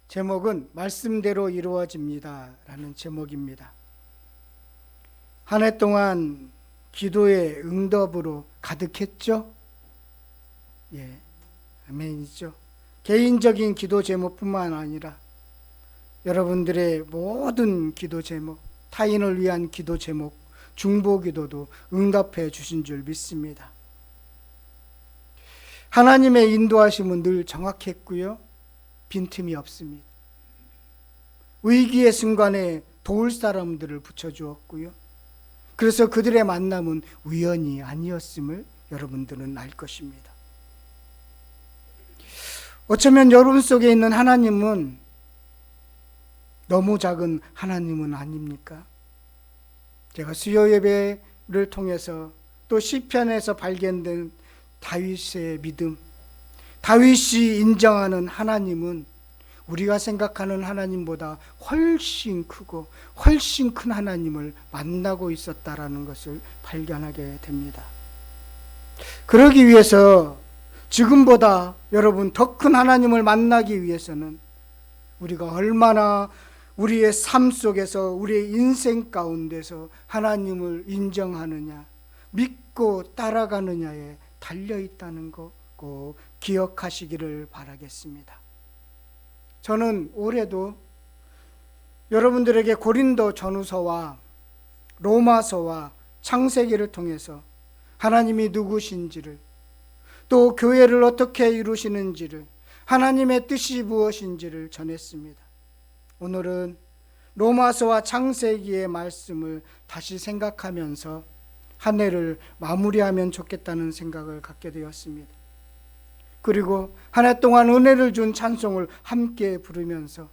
제목은 말씀대로 이루어집니다 라는 제목입니다. 한 해 동안 기도의 응답으로 가득했죠? 예, 아멘이죠. 개인적인 기도 제목뿐만 아니라 여러분들의 모든 기도 제목, 타인을 위한 기도 제목, 중보 기도도 응답해 주신 줄 믿습니다. 하나님의 인도하심은 늘 정확했고요, 빈틈이 없습니다. 위기의 순간에 도울 사람들을 붙여주었고요, 그래서 그들의 만남은 우연이 아니었음을 여러분들은 알 것입니다. 어쩌면 여러분 속에 있는 하나님은 너무 작은 하나님은 아닙니까? 제가 수요 예배를 통해서 또 시편에서 발견된 다윗의 믿음, 다윗이 인정하는 하나님은 우리가 생각하는 하나님보다 훨씬 크고 훨씬 큰 하나님을 만나고 있었다라는 것을 발견하게 됩니다. 그러기 위해서 지금보다 여러분 더 큰 하나님을 만나기 위해서는 우리가 얼마나 우리의 삶 속에서, 우리의 인생 가운데서 하나님을 인정하느냐, 믿고 따라가느냐에 달려있다는 거 꼭 기억하시기를 바라겠습니다. 저는 올해도 여러분들에게 고린도 전후서와 로마서와 창세기를 통해서 하나님이 누구신지를, 또 교회를 어떻게 이루시는지를, 하나님의 뜻이 무엇인지를 전했습니다. 오늘은 로마서와 창세기의 말씀을 다시 생각하면서 한 해를 마무리하면 좋겠다는 생각을 갖게 되었습니다. 그리고 한 해 동안 은혜를 준 찬송을 함께 부르면서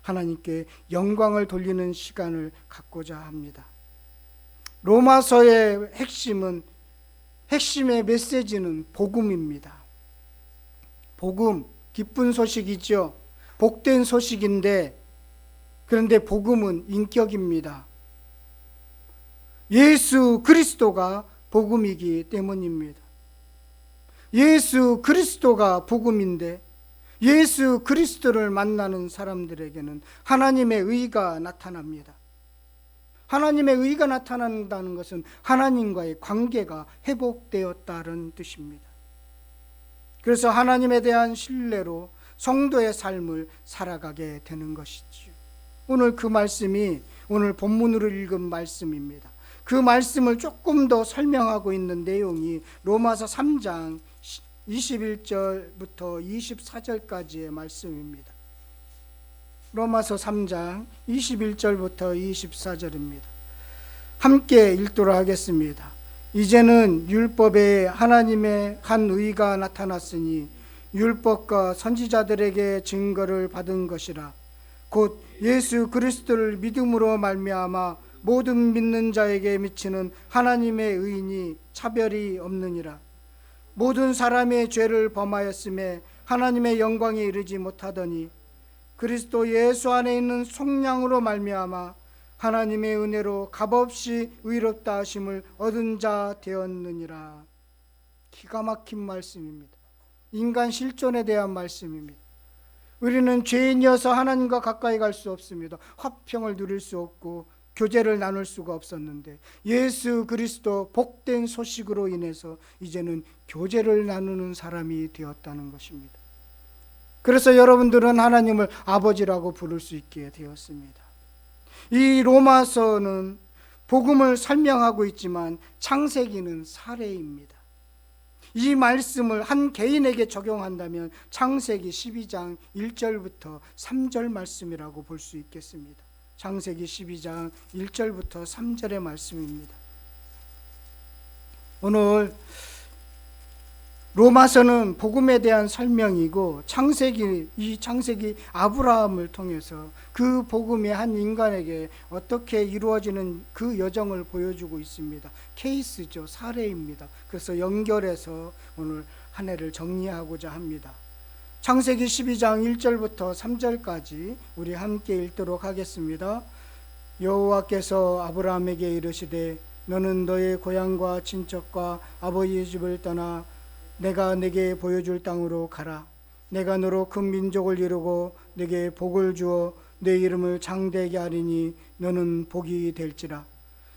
하나님께 영광을 돌리는 시간을 갖고자 합니다. 로마서의 핵심의 메시지는 복음입니다. 복음, 기쁜 소식이죠. 복된 소식인데, 그런데 복음은 인격입니다. 예수 그리스도가 복음이기 때문입니다. 예수 그리스도가 복음인데 예수 그리스도를 만나는 사람들에게는 하나님의 의가 나타납니다. 하나님의 의가 나타난다는 것은 하나님과의 관계가 회복되었다는 뜻입니다. 그래서 하나님에 대한 신뢰로 성도의 삶을 살아가게 되는 것이지요. 오늘 그 말씀이 오늘 본문으로 읽은 말씀입니다. 그 말씀을 조금 더 설명하고 있는 내용이 로마서 3장 21절부터 24절까지의 말씀입니다. 로마서 3장 21절부터 24절입니다. 함께 읽도록 하겠습니다. 이제는 율법에 하나님의 한 의가 나타났으니 율법과 선지자들에게 증거를 받은 것이라. 곧 예수 그리스도를 믿음으로 말미암아 모든 믿는 자에게 미치는 하나님의 의인이 차별이 없느니라. 모든 사람의 죄를 범하였음에 하나님의 영광에 이르지 못하더니 그리스도 예수 안에 있는 속량으로 말미암아 하나님의 은혜로 값없이 의롭다 하심을 얻은 자 되었느니라. 기가 막힌 말씀입니다. 인간 실존에 대한 말씀입니다. 우리는 죄인이어서 하나님과 가까이 갈 수 없습니다. 화평을 누릴 수 없고 교제를 나눌 수가 없었는데 예수 그리스도 복된 소식으로 인해서 이제는 교제를 나누는 사람이 되었다는 것입니다. 그래서 여러분들은 하나님을 아버지라고 부를 수 있게 되었습니다. 이 로마서는 복음을 설명하고 있지만 창세기는 사례입니다. 이 말씀을 한 개인에게 적용한다면 창세기 12장 1절부터 3절 말씀이라고 볼 수 있겠습니다. 창세기 12장 1절부터 3절의 말씀입니다. 오늘 로마서는 복음에 대한 설명이고 이 창세기 아브라함을 통해서 그 복음이 한 인간에게 어떻게 이루어지는 그 여정을 보여주고 있습니다. 케이스죠. 사례입니다. 그래서 연결해서 오늘 한 해를 정리하고자 합니다. 창세기 12장 1절부터 3절까지 우리 함께 읽도록 하겠습니다. 여호와께서 아브라함에게 이르시되 너는 너의 고향과 친척과 아버지의 집을 떠나 내가 네게 보여줄 땅으로 가라. 내가 너로 큰 민족을 이루고 네게 복을 주어 내 이름을 장대하게 하리니 너는 복이 될지라.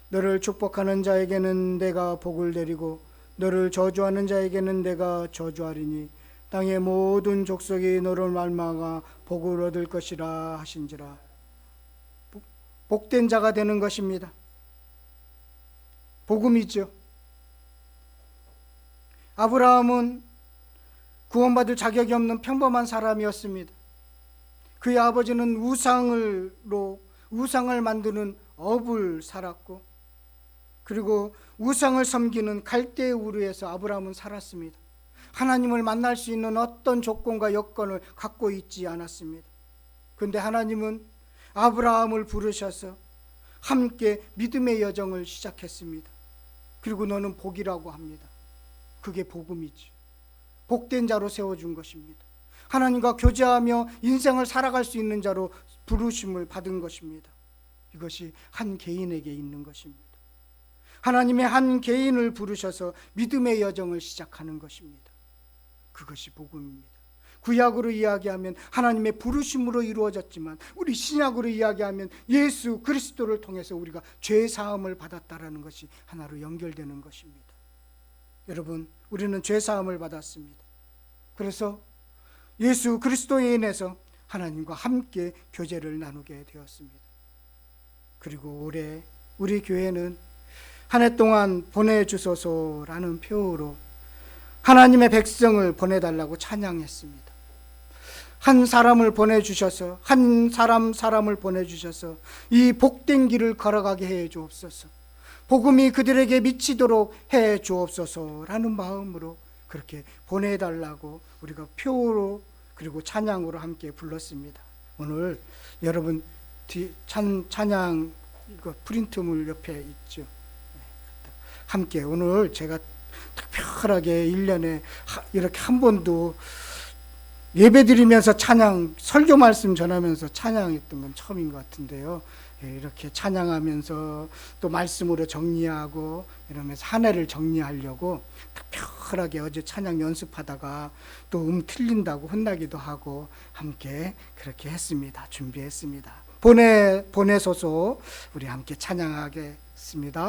너를 축복하는 자에게는 내가 복을 내리고 너를 저주하는 자에게는 내가 저주하리니 땅의 모든 족속이 너를 말미암아 복을 얻을 것이라 하신지라. 복된 자가 되는 것입니다. 복음이죠. 아브라함은 구원받을 자격이 없는 평범한 사람이었습니다. 그의 아버지는 우상을 만드는 업을 살았고, 그리고 우상을 섬기는 갈대 우르에서 아브라함은 살았습니다. 하나님을 만날 수 있는 어떤 조건과 여건을 갖고 있지 않았습니다. 그런데 하나님은 아브라함을 부르셔서 함께 믿음의 여정을 시작했습니다. 그리고 너는 복이라고 합니다. 그게 복음이지. 복된 자로 세워준 것입니다. 하나님과 교제하며 인생을 살아갈 수 있는 자로 부르심을 받은 것입니다. 이것이 한 개인에게 있는 것입니다. 하나님의 한 개인을 부르셔서 믿음의 여정을 시작하는 것입니다. 그것이 복음입니다. 구약으로 이야기하면 하나님의 부르심으로 이루어졌지만, 우리 신약으로 이야기하면 예수 그리스도를 통해서 우리가 죄 사함을 받았다라는 것이 하나로 연결되는 것입니다. 여러분, 우리는 죄 사함을 받았습니다. 그래서 예수 그리스도에 인해서 하나님과 함께 교제를 나누게 되었습니다. 그리고 올해 우리 교회는 한 해 동안 보내주소서라는 표어로 하나님의 백성을 보내달라고 찬양했습니다. 한 사람을 보내주셔서, 한 사람을 보내주셔서 이 복된 길을 걸어가게 해 주옵소서, 복음이 그들에게 미치도록 해 주옵소서라는 마음으로 그렇게 보내달라고 우리가 표로 그리고 찬양으로 함께 불렀습니다. 오늘 여러분 찬양 이거 프린트물 옆에 있죠. 함께 오늘 제가 특별하게 1년에 이렇게 한 번도 예배 드리면서 찬양, 설교 말씀 전하면서 찬양했던 건 처음인 것 같은데요. 이렇게 찬양하면서 또 말씀으로 정리하고 이러면서 한 해를 정리하려고 특별하게 어제 찬양 연습하다가 또 틀린다고 혼나기도 하고 함께 그렇게 했습니다. 준비했습니다. 보내소서. 우리 함께 찬양하겠습니다.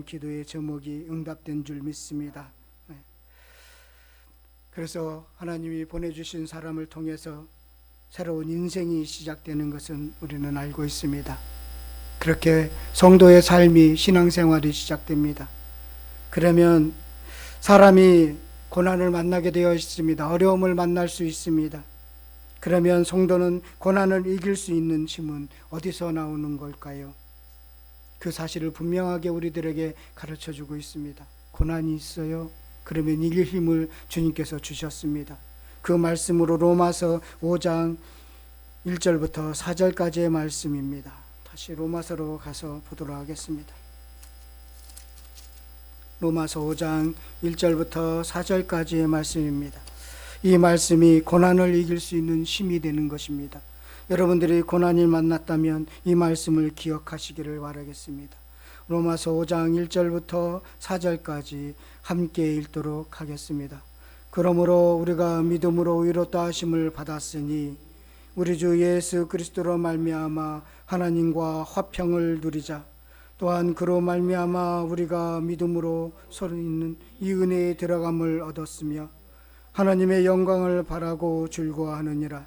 기도의 제목이 응답된 줄 믿습니다. 그래서 하나님이 보내주신 사람을 통해서 새로운 인생이 시작되는 것은 우리는 알고 있습니다. 그렇게 성도의 삶이, 신앙생활이 시작됩니다. 그러면 사람이 고난을 만나게 되어 있습니다. 어려움을 만날 수 있습니다. 그러면 성도는 고난을 이길 수 있는 힘은 어디서 나오는 걸까요? 그 사실을 분명하게 우리들에게 가르쳐주고 있습니다. 고난이 있어요. 그러면 이길 힘을 주님께서 주셨습니다. 그 말씀으로 로마서 5장 1절부터 4절까지의 말씀입니다. 다시 로마서로 가서 보도록 하겠습니다. 로마서 5장 1절부터 4절까지의 말씀입니다. 이 말씀이 고난을 이길 수 있는 힘이 되는 것입니다. 여러분들이 고난을 만났다면 이 말씀을 기억하시기를 바라겠습니다. 로마서 5장 1절부터 4절까지 함께 읽도록 하겠습니다. 그러므로 우리가 믿음으로 의롭다 하심을 받았으니 우리 주 예수 그리스도로 말미암아 하나님과 화평을 누리자. 또한 그로 말미암아 우리가 믿음으로 서로 있는 이 은혜에 들어감을 얻었으며 하나님의 영광을 바라고 즐거워하느니라.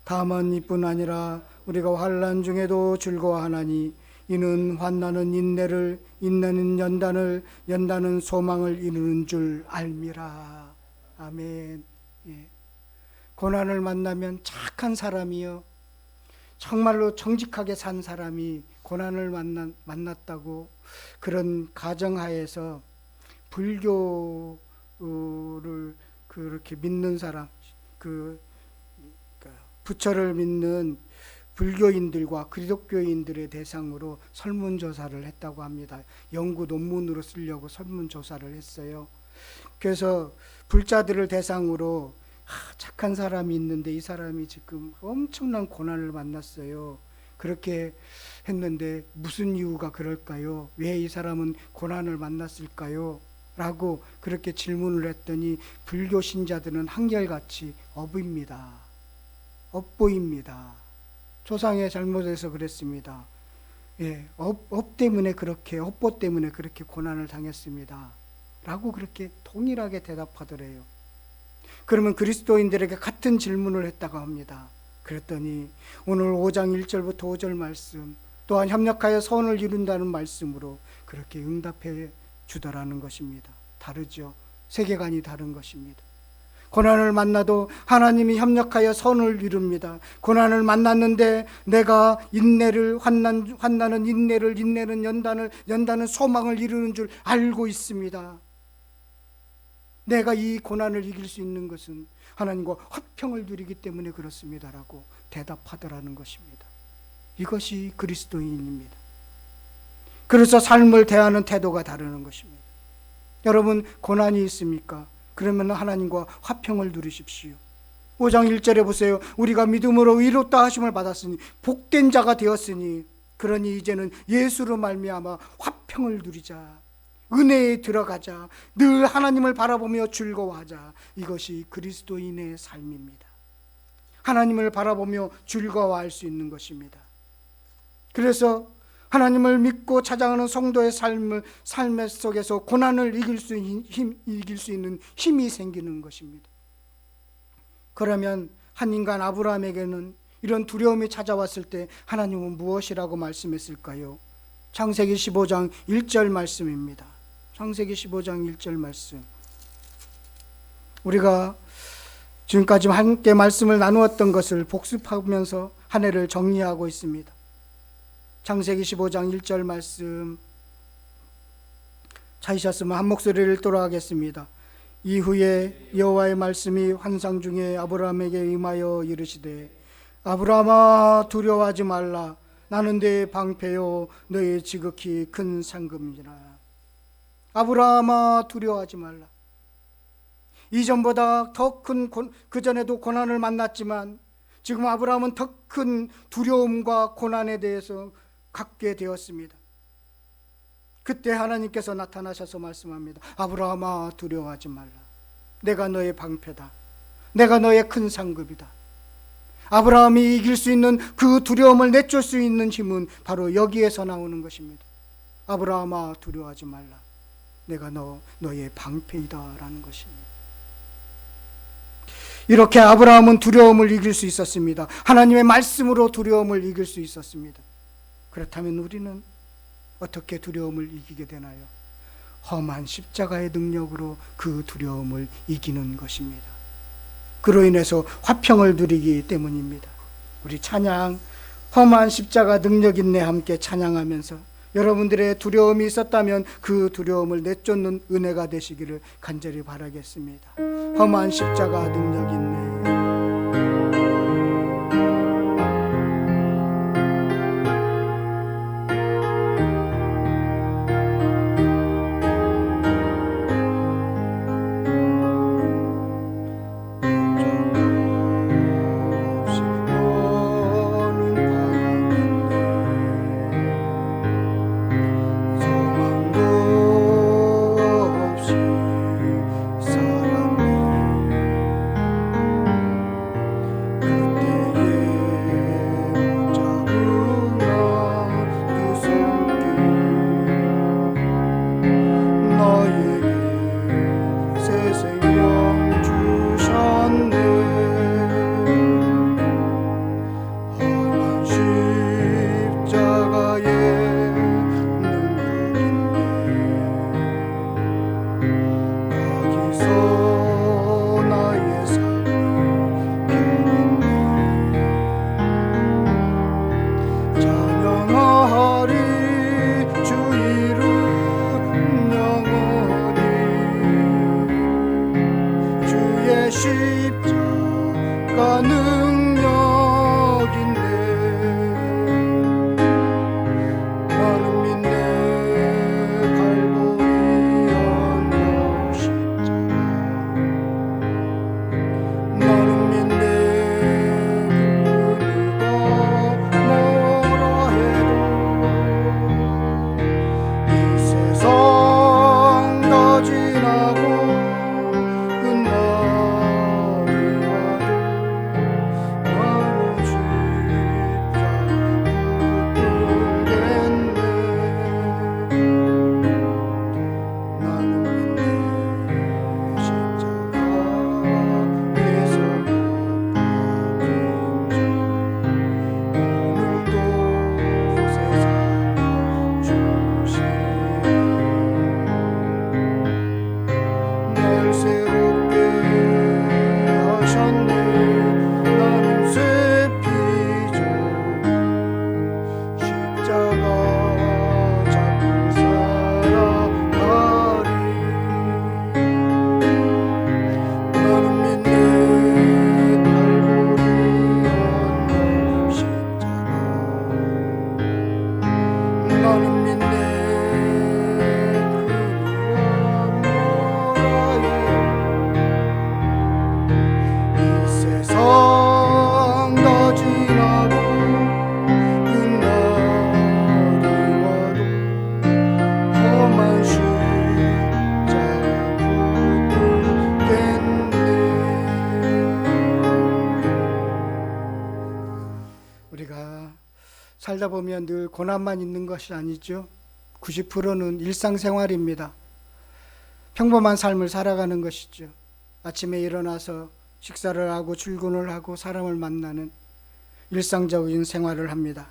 다만 이뿐 아니라 우리가 환난 중에도 즐거워하나니 이는 환난은 인내를, 인내는 연단을, 연단은 소망을 이루는 줄 알미라. 아멘. 예. 고난을 만나면 착한 사람이요, 정말로 정직하게 산 사람이 고난을 만났다고 그런 가정하에서 불교를 그렇게 믿는 사람, 부처를 믿는 불교인들과 기독교인들의 대상으로 설문조사를 했다고 합니다. 연구 논문으로 쓰려고 설문조사를 했어요. 그래서 불자들을 대상으로 착한 사람이 있는데 이 사람이 지금 엄청난 고난을 만났어요. 그렇게 했는데 무슨 이유가 그럴까요? 왜 이 사람은 고난을 만났을까요? 라고 그렇게 질문을 했더니 불교 신자들은 한결같이 업보입니다. 조상의 잘못에서 그랬습니다. 예, 업보 때문에 그렇게 고난을 당했습니다. 라고 그렇게 동일하게 대답하더래요. 그러면 그리스도인들에게 같은 질문을 했다고 합니다. 그랬더니 오늘 5장 1절부터 5절 말씀, 또한 협력하여 선을 이룬다는 말씀으로 그렇게 응답해 주더라는 것입니다. 다르죠. 세계관이 다른 것입니다. 고난을 만나도 하나님이 협력하여 선을 이룹니다. 고난을 만났는데 내가 인내를, 환난은 인내를, 인내는 연단을, 연단은 소망을 이루는 줄 알고 있습니다. 내가 이 고난을 이길 수 있는 것은 하나님과 화평을 누리기 때문에 그렇습니다라고 대답하더라는 것입니다. 이것이 그리스도인입니다. 그래서 삶을 대하는 태도가 다르는 것입니다. 여러분, 고난이 있습니까? 그러면 하나님과 화평을 누리십시오. 5장 1절에 보세요. 우리가 믿음으로 의롭다 하심을 받았으니 복된 자가 되었으니 그러니 이제는 예수로 말미암아 화평을 누리자. 은혜에 들어가자. 늘 하나님을 바라보며 즐거워하자. 이것이 그리스도인의 삶입니다. 하나님을 바라보며 즐거워할 수 있는 것입니다. 그래서 하나님을 믿고 찾아가는 성도의 삶 속에서 고난을 이길 수 있는 힘이 생기는 것입니다. 그러면 한 인간 아브라함에게는 이런 두려움이 찾아왔을 때 하나님은 무엇이라고 말씀했을까요? 창세기 15장 1절 말씀입니다. 창세기 15장 1절 말씀. 우리가 지금까지 함께 말씀을 나누었던 것을 복습하면서 한 해를 정리하고 있습니다. 창세기 15장 1절 말씀 찾으셨으면 한 목소리를 읽도록 하겠습니다. 이후에 여호와의 말씀이 환상 중에 아브라함에게 임하여 이르시되 아브라함아 두려워하지 말라. 나는 네 방패요 너의 지극히 큰 상급이라. 아브라함아 두려워하지 말라. 이전보다 더 큰 그전에도 고난을 만났지만 지금 아브라함은 더 큰 두려움과 고난에 대해서 갖게 되었습니다. 그때 하나님께서 나타나셔서 말씀합니다. 아브라함아 두려워하지 말라. 내가 너의 방패다. 내가 너의 큰 상급이다. 아브라함이 이길 수 있는 그 두려움을 내쫓을 수 있는 힘은 바로 여기에서 나오는 것입니다. 아브라함아 두려워하지 말라. 내가 너의 방패이다라는 것입니다. 이렇게 아브라함은 두려움을 이길 수 있었습니다. 하나님의 말씀으로 두려움을 이길 수 있었습니다. 그렇다면 우리는 어떻게 두려움을 이기게 되나요? 험한 십자가의 능력으로 그 두려움을 이기는 것입니다. 그로 인해서 화평을 누리기 때문입니다. 우리 찬양, 험한 십자가 능력 있네 함께 찬양하면서 여러분들의 두려움이 있었다면 그 두려움을 내쫓는 은혜가 되시기를 간절히 바라겠습니다. 험한 십자가 능력 있네. 십자가 능력 있네. 나는 믿네. 갈보리 언덕 십자가. 나는 믿네. 그 누가 뭐라 해도 이 세상 다 지나고 살다 보면 늘 고난만 있는 것이 아니죠. 90%는 일상생활입니다. 평범한 삶을 살아가는 것이죠. 아침에 일어나서 식사를 하고 출근을 하고 사람을 만나는 일상적인 생활을 합니다.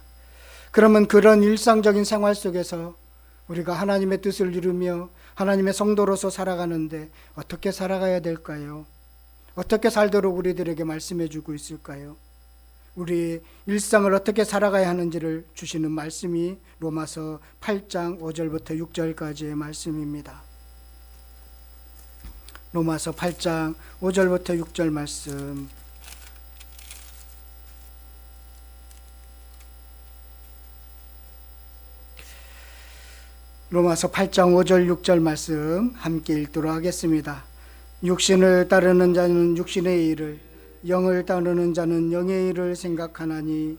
그러면 그런 일상적인 생활 속에서 우리가 하나님의 뜻을 이루며 하나님의 성도로서 살아가는데 어떻게 살아가야 될까요? 어떻게 살도록 우리들에게 말씀해 주고 있을까요? 우리 일상을 어떻게 살아가야 하는지를 주시는 말씀이 로마서 8장 5절부터 6절까지의 말씀입니다. 로마서 8장 5절부터 6절 말씀. 로마서 8장 5절 6절 말씀 함께 읽도록 하겠습니다. 육신을 따르는 자는 육신의 일을, 영을 따르는 자는 영의 일을 생각하나니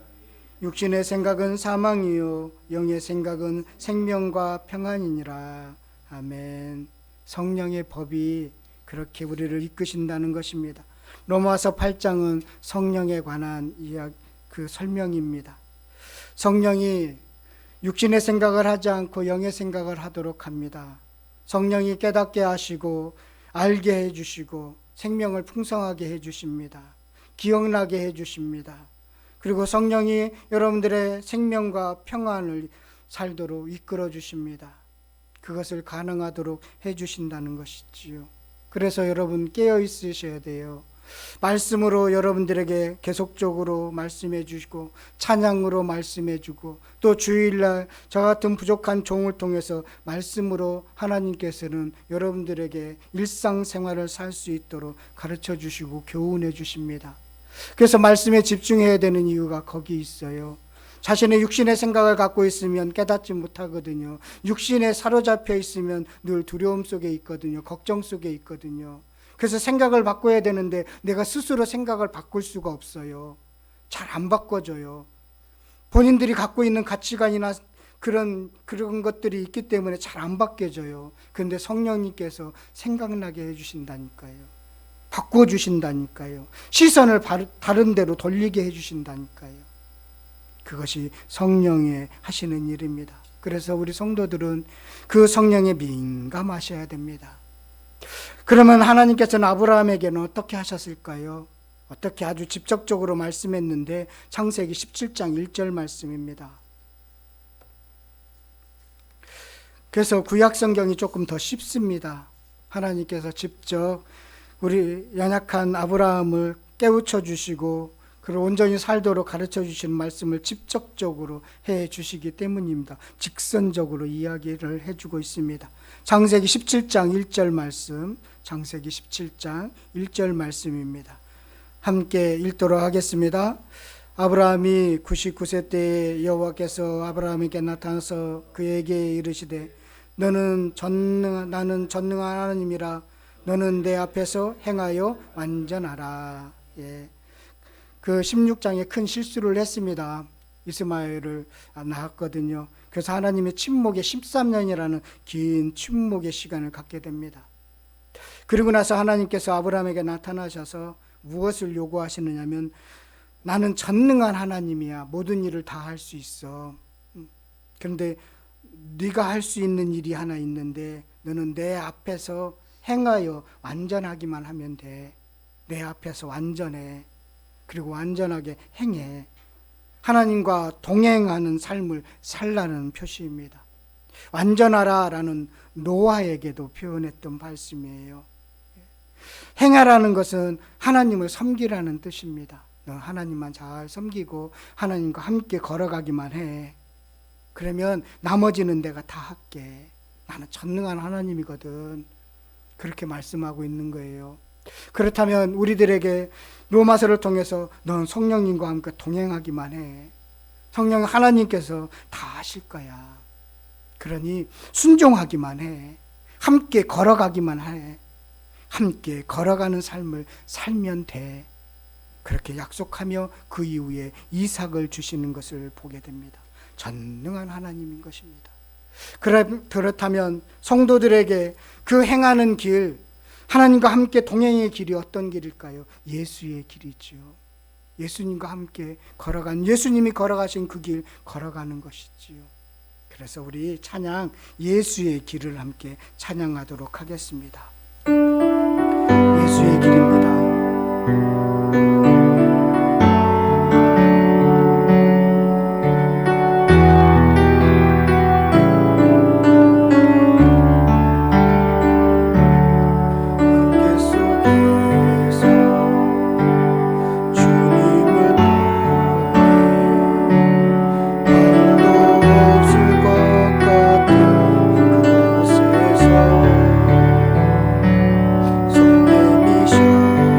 육신의 생각은 사망이요 영의 생각은 생명과 평안이니라. 아멘. 성령의 법이 그렇게 우리를 이끄신다는 것입니다. 로마서 8장은 성령에 관한 그 설명입니다. 성령이 육신의 생각을 하지 않고 영의 생각을 하도록 합니다. 성령이 깨닫게 하시고 알게 해주시고 생명을 풍성하게 해주십니다. 기억나게 해주십니다. 그리고 성령이 여러분들의 생명과 평안을 살도록 이끌어 주십니다. 그것을 가능하도록 해주신다는 것이지요. 그래서 여러분 깨어 있으셔야 돼요. 말씀으로 여러분들에게 계속적으로 말씀해 주시고 찬양으로 말씀해 주고 또 주일날 저 같은 부족한 종을 통해서 말씀으로 하나님께서는 여러분들에게 일상생활을 살 수 있도록 가르쳐 주시고 교훈해 주십니다. 그래서 말씀에 집중해야 되는 이유가 거기 있어요. 자신의 육신의 생각을 갖고 있으면 깨닫지 못하거든요. 육신에 사로잡혀 있으면 늘 두려움 속에 있거든요. 걱정 속에 있거든요. 그래서 생각을 바꿔야 되는데 내가 스스로 생각을 바꿀 수가 없어요. 잘 안 바꿔져요. 본인들이 갖고 있는 가치관이나 그런 것들이 있기 때문에 잘 안 바뀌어져요. 그런데 성령님께서 생각나게 해주신다니까요. 바꿔주신다니까요. 시선을 다른 데로 돌리게 해주신다니까요. 그것이 성령의 하시는 일입니다. 그래서 우리 성도들은 그 성령에 민감하셔야 됩니다. 그러면 하나님께서는 아브라함에게는 어떻게 하셨을까요? 어떻게 아주 직접적으로 말씀했는데 창세기 17장 1절 말씀입니다. 그래서 구약 성경이 조금 더 쉽습니다. 하나님께서 직접 우리 연약한 아브라함을 깨우쳐 주시고 그리고 온전히 살도록 가르쳐 주시는 말씀을 직접적으로 해 주시기 때문입니다. 직선적으로 이야기를 해주고 있습니다. 창세기 17장 1절 말씀, 창세기 17장 1절 말씀입니다. 함께 읽도록 하겠습니다. 아브라함이 99세 때에 여호와께서 아브라함에게 나타나서 그에게 이르시되 나는 전능한 하나님이라 너는 내 앞에서 행하여 완전하라. 예. 그 16장에 큰 실수를 했습니다. 이스마엘을 낳았거든요. 그래서 하나님의 침묵의 13년이라는 긴 침묵의 시간을 갖게 됩니다. 그리고 나서 하나님께서 아브라함에게 나타나셔서 무엇을 요구하시느냐면 나는 전능한 하나님이야. 모든 일을 다 할 수 있어. 그런데 네가 할 수 있는 일이 하나 있는데 너는 내 앞에서 행하여 완전하기만 하면 돼. 내 앞에서 완전해. 그리고 완전하게 행해. 하나님과 동행하는 삶을 살라는 표시입니다. 완전하라라는 노아에게도 표현했던 말씀이에요. 행하라는 것은 하나님을 섬기라는 뜻입니다. 너 하나님만 잘 섬기고 하나님과 함께 걸어가기만 해. 그러면 나머지는 내가 다 할게. 나는 전능한 하나님이거든. 그렇게 말씀하고 있는 거예요. 그렇다면 우리들에게 로마서를 통해서 넌 성령님과 함께 동행하기만 해. 성령 하나님께서 다 하실 거야. 그러니 순종하기만 해. 함께 걸어가기만 해. 함께 걸어가는 삶을 살면 돼. 그렇게 약속하며 그 이후에 이삭을 주시는 것을 보게 됩니다. 전능한 하나님인 것입니다. 그렇다면 성도들에게 그 행하는 길, 하나님과 함께 동행의 길이 어떤 길일까요? 예수의 길이지요. 예수님과 함께 예수님이 걸어가신 그 길 걸어가는 것이지요. 그래서 우리 찬양 예수의 길을 함께 찬양하도록 하겠습니다. 예수의 길입니다. 손 내미셔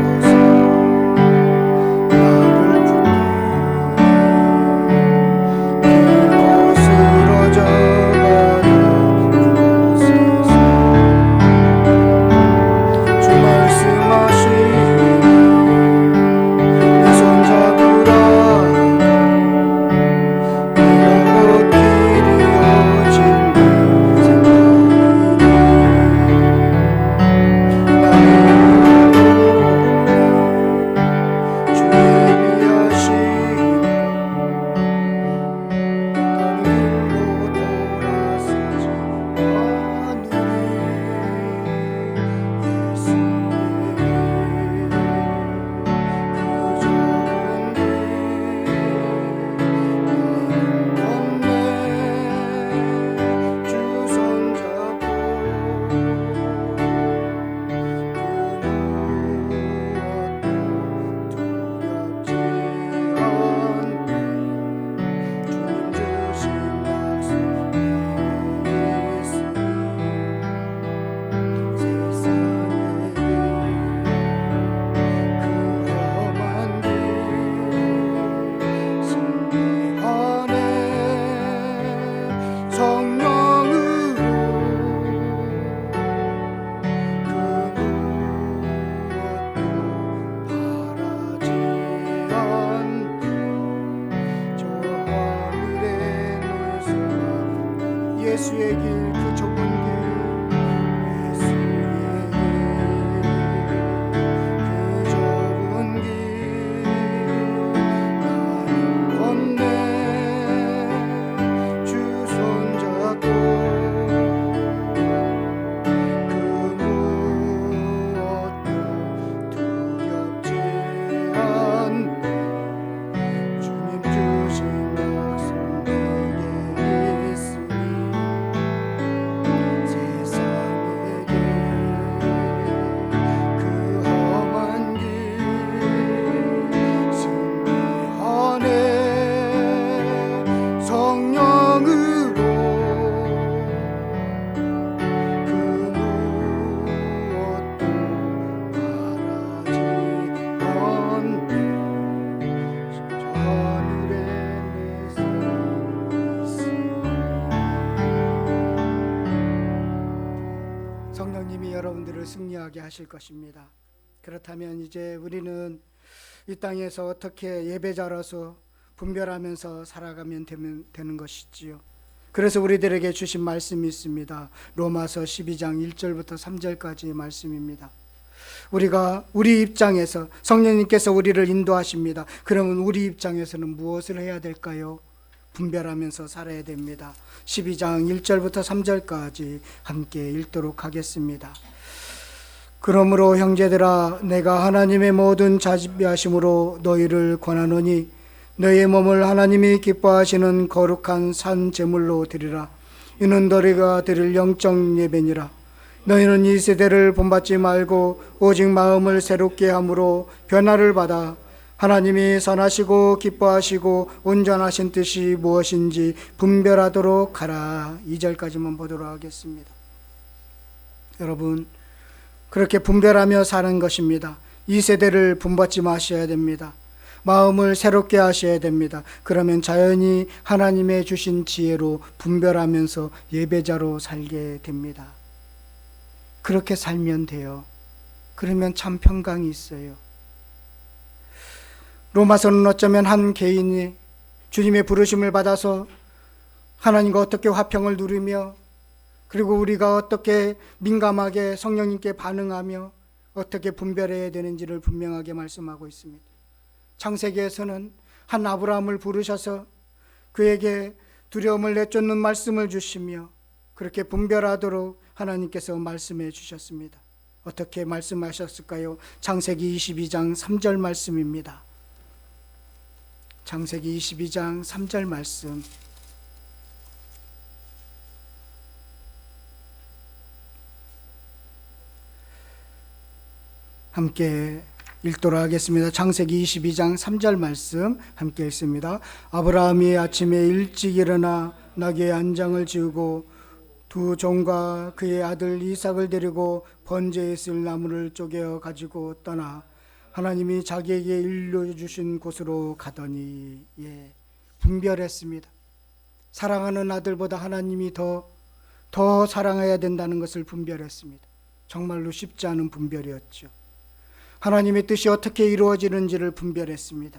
예수의 길 그 좁은 길 예수의 길 그 좁은 길 나는 건네 주 손잡고 그 무엇도 두렵지 않네 주님 주신 것은 내게 있으니 세상에게 그 험한 길 승리하네 성령으로 그 무엇도 바라지 않네 저 하늘에 내 삶이 있으니 성령님이 여러분들을 승리하게 하실 것입니다. 그렇다면 이제 우리는 이 땅에서 어떻게 예배자로서 분별하면서 살아가면 되는 것이지요. 그래서 우리들에게 주신 말씀이 있습니다. 로마서 12장 1절부터 3절까지의 말씀입니다. 우리 입장에서 성령님께서 우리를 인도하십니다. 그러면 우리 입장에서는 무엇을 해야 될까요? 분별하면서 살아야 됩니다. 12장 1절부터 3절까지 함께 읽도록 하겠습니다. 그러므로 형제들아 내가 하나님의 모든 자비하심으로 너희를 권하노니 너희의 몸을 하나님이 기뻐하시는 거룩한 산 제물로 드리라. 이는 너희가 드릴 영적 예배니라. 너희는 이 세대를 본받지 말고 오직 마음을 새롭게 함으로 변화를 받아 하나님이 선하시고 기뻐하시고 온전하신 뜻이 무엇인지 분별하도록 하라. 2절까지만 보도록 하겠습니다. 여러분, 그렇게 분별하며 사는 것입니다. 이 세대를 본받지 마셔야 됩니다. 마음을 새롭게 하셔야 됩니다. 그러면 자연히 하나님의 주신 지혜로 분별하면서 예배자로 살게 됩니다. 그렇게 살면 돼요. 그러면 참 평강이 있어요. 로마서는 어쩌면 한 개인이 주님의 부르심을 받아서 하나님과 어떻게 화평을 누리며 그리고 우리가 어떻게 민감하게 성령님께 반응하며 어떻게 분별해야 되는지를 분명하게 말씀하고 있습니다. 창세기에서는 한 아브라함을 부르셔서 그에게 두려움을 내쫓는 말씀을 주시며 그렇게 분별하도록 하나님께서 말씀해 주셨습니다. 어떻게 말씀하셨을까요? 창세기 22장 3절 말씀입니다. 창세기 22장 3절 말씀. 함께 읽도록 하겠습니다. 창세기 22장 3절 말씀 함께 읽습니다. 아브라함이 아침에 일찍 일어나 나귀의 안장을 지우고 두 종과 그의 아들 이삭을 데리고 번제에 쓸 나무를 쪼개어 가지고 떠나 하나님이 자기에게 일러주신 곳으로 가더니 분별했습니다. 사랑하는 아들보다 하나님이 더 사랑해야 된다는 것을 분별했습니다. 정말로 쉽지 않은 분별이었죠. 하나님의 뜻이 어떻게 이루어지는지를 분별했습니다.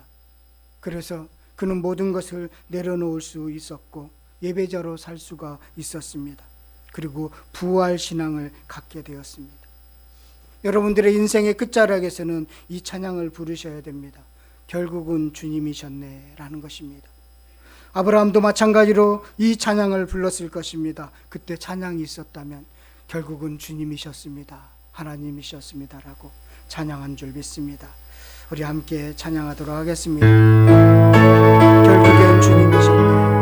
그래서 그는 모든 것을 내려놓을 수 있었고 예배자로 살 수가 있었습니다. 그리고 부활 신앙을 갖게 되었습니다. 여러분들의 인생의 끝자락에서는 이 찬양을 부르셔야 됩니다. 결국은 주님이셨네 라는 것입니다. 아브라함도 마찬가지로 이 찬양을 불렀을 것입니다. 그때 찬양이 있었다면 결국은 주님이셨습니다. 하나님이셨습니다 라고 찬양한 줄 믿습니다. 우리 함께 찬양하도록 하겠습니다. 결국엔 주님이셨네.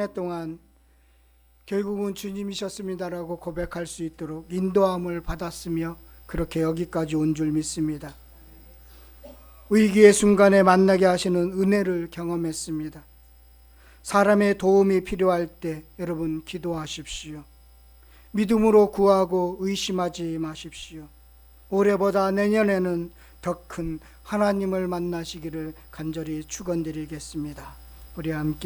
해 동안 결국은 주님이셨습니다라고 고백할 수 있도록 인도함을 받았으며 그렇게 여기까지 온 줄 믿습니다. 위기의 순간에 만나게 하시는 은혜를 경험했습니다. 사람의 도움이 필요할 때 여러분 기도하십시오. 믿음으로 구하고 의심하지 마십시오. 올해보다 내년에는 더 큰 하나님을 만나시기를 간절히 축원드리겠습니다. 우리 함께